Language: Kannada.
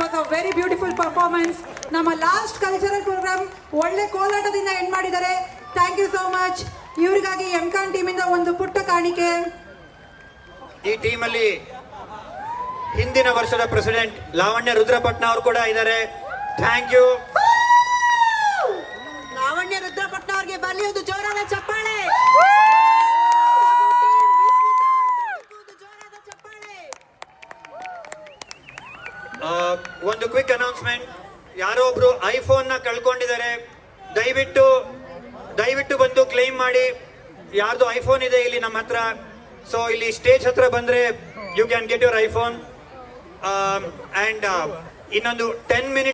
Was a very beautiful performance. ನಮ್ಮ ಲಾಸ್ಟ್ ಕಲ್ಚರಲ್ ಪ್ರೋಗ್ರಾಮ್ ಒಳ್ಳೆ ಕೋಲಾಟದಿಂದ ಎಂಡ್ ಮಾಡಿದ್ದಾರೆ. Thank you so much. ಇವರಿಗಾಗಿ ಎಂಕಾನ್ ಟೀಮಿಂದ ಒಂದು ಪುಟ್ಟ ಕಾಣಿಕೆ. ಈ ಟೀಮಲ್ಲಿ ಹಿಂದಿನ ವರ್ಷದ ಪ್ರೆಸಿಡೆಂಟ್ ಲಾವಣ್ಯ ರುದ್ರಪಟ್ನ ಅವರು ಕೂಡ ಇದ್ದಾರೆ. Thank you. ಲಾವಣ್ಯ ರುದ್ರಪಟ್ನ ಅವ್ರಿಗೆ ಬರಲಿ ಒಂದು ಜೋರಾದ ಚಪ್ಪಾಳೆ. ಒಂದು ಕ್ವಿಕ್ ಅನೌನ್ಸ್ಮೆಂಟ್. ಯಾರೋ ಒಬ್ರು ಐಫೋನ್ ನ ಕಳ್ಕೊಂಡಿದ್ದಾರೆ. ದಯವಿಟ್ಟು ಬಂದು ಕ್ಲೈಮ್ ಮಾಡಿ. ಯಾರ್ದು ಐಫೋನ್ ಇದೆ ಇಲ್ಲಿ ನಮ್ಮ ಹತ್ರ. ಸೊ ಇಲ್ಲಿ ಸ್ಟೇಜ್ ಹತ್ರ ಬಂದ್ರೆ you can get your iPhone. And ಇನ್ನೊಂದು 10 minutes